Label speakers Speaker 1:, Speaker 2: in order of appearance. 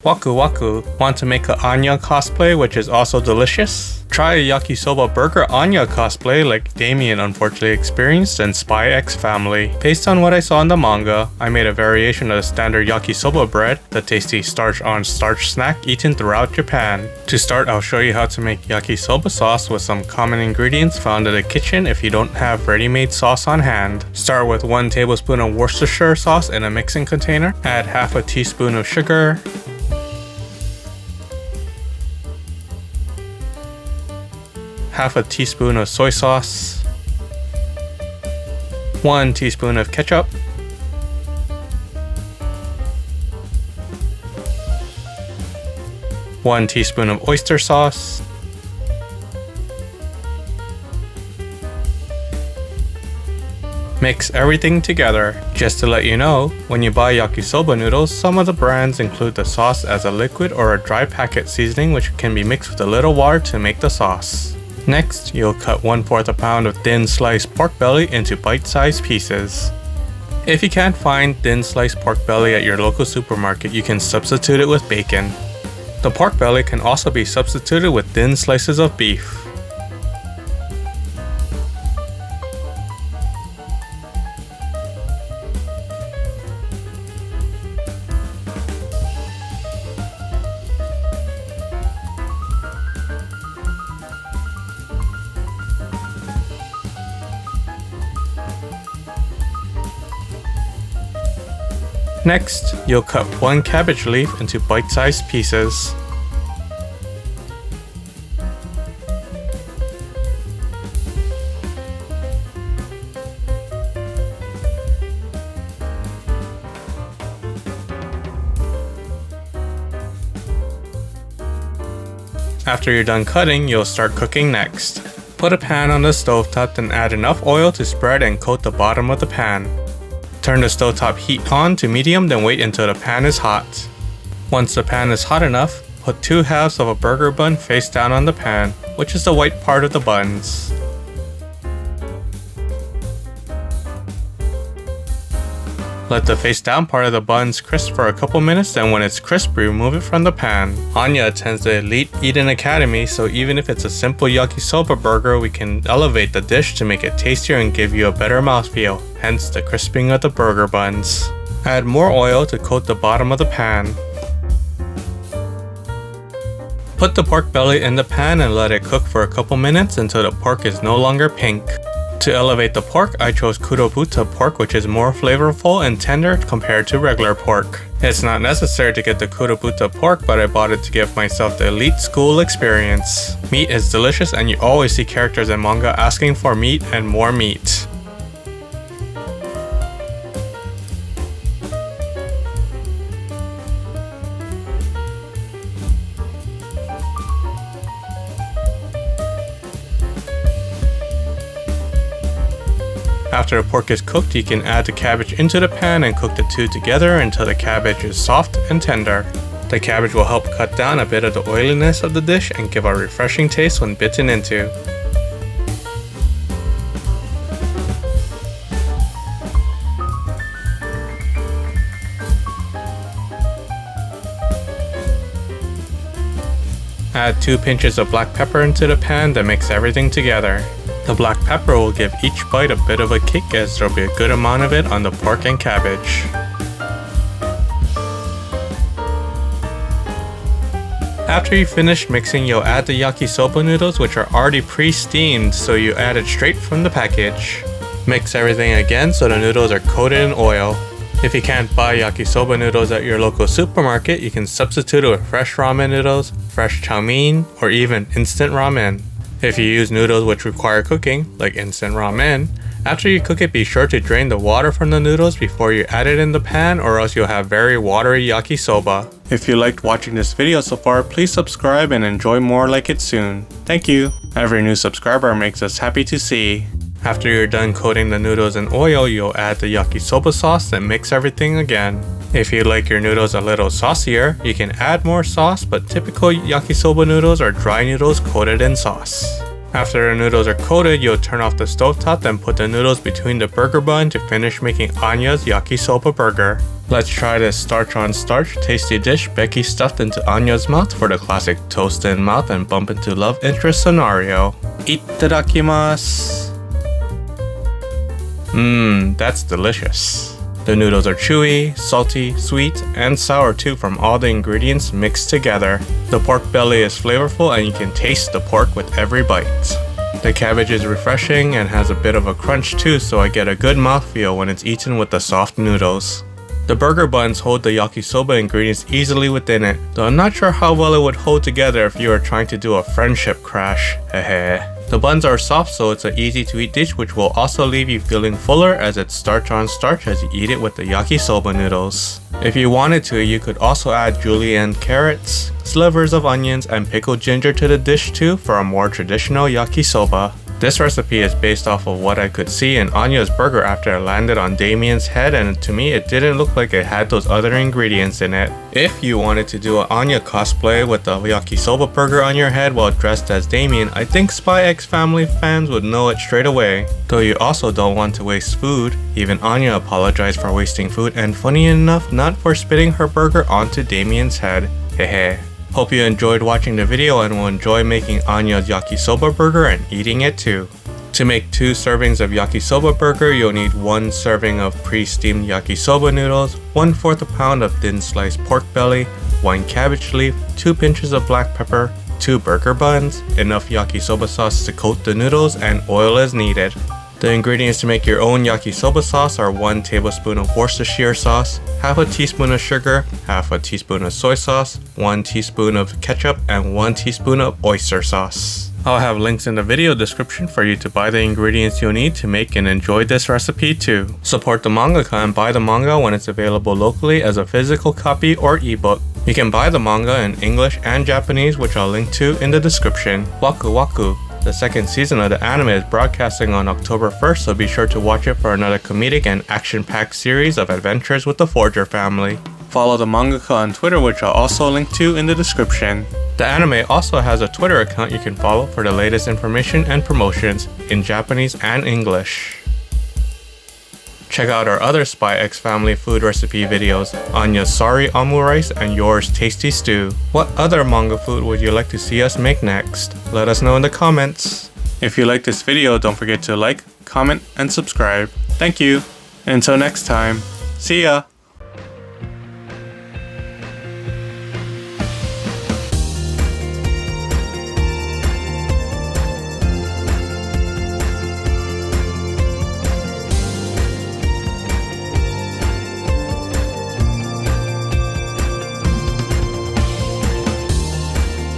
Speaker 1: Waku Waku, want to make a Anya cosplay which is also delicious? Try a yakisoba burger Anya cosplay like Damien unfortunately experienced in Spy X Family. Based on what I saw in the manga, I made a variation of the standard yakisoba bread, the tasty starch-on-starch snack eaten throughout Japan. To start, I'll show you how to make yakisoba sauce with some common ingredients found in the kitchen if you don't have ready-made sauce on hand. Start with 1 tablespoon of Worcestershire sauce in a mixing container. Add half a teaspoon of sugar, half a teaspoon of soy sauce, 1 teaspoon of ketchup, one teaspoon of oyster sauce, mix everything together. Just to let you know, when you buy yakisoba noodles, some of the brands include the sauce as a liquid or a dry packet seasoning which can be mixed with a little water to make the sauce. Next, you'll cut 1/4 pound of thin sliced pork belly into bite-sized pieces. If you can't find thin sliced pork belly at your local supermarket, you can substitute it with bacon. The pork belly can also be substituted with thin slices of beef. Next, you'll cut 1 cabbage leaf into bite-sized pieces. After you're done cutting, you'll start cooking next. Put a pan on the stovetop and add enough oil to spread and coat the bottom of the pan. Turn the stovetop heat on to medium, then wait until the pan is hot. Once the pan is hot enough, put 2 halves of a burger bun face down on the pan, which is the white part of the buns. Let the face down part of the buns crisp for a couple minutes, then when it's crisp, remove it from the pan. Anya attends the Elite Eden Academy, so even if it's a simple yakisoba burger, we can elevate the dish to make it tastier and give you a better mouthfeel, hence the crisping of the burger buns. Add more oil to coat the bottom of the pan. Put the pork belly in the pan and let it cook for a couple minutes until the pork is no longer pink. To elevate the pork, I chose Kurobuta pork, which is more flavorful and tender compared to regular pork. It's not necessary to get the Kurobuta pork, but I bought it to give myself the elite school experience. Meat is delicious and you always see characters in manga asking for meat and more meat. After the pork is cooked, you can add the cabbage into the pan and cook the two together until the cabbage is soft and tender. The cabbage will help cut down a bit of the oiliness of the dish and give a refreshing taste when bitten into. Add 2 pinches of black pepper into the pan, then mix everything together. The black pepper will give each bite a bit of a kick as there will be a good amount of it on the pork and cabbage. After you finish mixing, you'll add the yakisoba noodles, which are already pre-steamed, so you add it straight from the package. Mix everything again so the noodles are coated in oil. If you can't buy yakisoba noodles at your local supermarket, you can substitute it with fresh ramen noodles, fresh chow mein, or even instant ramen. If you use noodles which require cooking, like instant ramen, after you cook it, be sure to drain the water from the noodles before you add it in the pan, or else you'll have very watery yakisoba. If you liked watching this video so far, please subscribe and enjoy more like it soon. Thank you! Every new subscriber makes us happy to see. After you're done coating the noodles in oil, you'll add the yakisoba sauce and mix everything again. If you like your noodles a little saucier, you can add more sauce, but typical yakisoba noodles are dry noodles coated in sauce. After the noodles are coated, you'll turn off the stovetop and put the noodles between the burger bun to finish making Anya's yakisoba burger. Let's try this starch on starch tasty dish Becky stuffed into Anya's mouth for the classic toast in mouth and bump into love interest scenario. Itadakimasu! That's delicious. The noodles are chewy, salty, sweet, and sour too from all the ingredients mixed together. The pork belly is flavorful and you can taste the pork with every bite. The cabbage is refreshing and has a bit of a crunch too, so I get a good mouthfeel when it's eaten with the soft noodles. The burger buns hold the yakisoba ingredients easily within it, though I'm not sure how well it would hold together if you were trying to do a friendship crash. Hehe. The buns are soft, so it's an easy to eat dish which will also leave you feeling fuller as it's starch on starch as you eat it with the yakisoba noodles. If you wanted to, you could also add julienne carrots, slivers of onions, and pickled ginger to the dish too for a more traditional yakisoba. This recipe is based off of what I could see in Anya's burger after it landed on Damien's head, and to me it didn't look like it had those other ingredients in it. If you wanted to do an Anya cosplay with the yakisoba burger on your head while dressed as Damien, I think Spy X Family fans would know it straight away. Though you also don't want to waste food. Even Anya apologized for wasting food, and funny enough, not for spitting her burger onto Damien's head. Hehe. Hope you enjoyed watching the video and will enjoy making Anya's yakisoba burger and eating it too. To make 2 servings of yakisoba burger, you'll need 1 serving of pre-steamed yakisoba noodles, 1/4 a pound of thin sliced pork belly, 1 cabbage leaf, 2 pinches of black pepper, 2 burger buns, enough yakisoba sauce to coat the noodles, and oil as needed. The ingredients to make your own yakisoba sauce are 1 tablespoon of Worcestershire sauce, half a teaspoon of sugar, half a teaspoon of soy sauce, 1 teaspoon of ketchup, and 1 teaspoon of oyster sauce. I'll have links in the video description for you to buy the ingredients you'll need to make and enjoy this recipe too. Support the mangaka and buy the manga when it's available locally as a physical copy or ebook. You can buy the manga in English and Japanese, which I'll link to in the description. Waku Waku. The second season of the anime is broadcasting on October 1st, so be sure to watch it for another comedic and action-packed series of adventures with the Forger family. Follow the mangaka on Twitter, which I'll also link to in the description. The anime also has a Twitter account you can follow for the latest information and promotions in Japanese and English. Check out our other Spy X Family food recipe videos, Anya's Sari Omu Rice and Yours Tasty Stew. What other manga food would you like to see us make next? Let us know in the comments. If you like this video, don't forget to like, comment, and subscribe. Thank you. Until next time, see ya!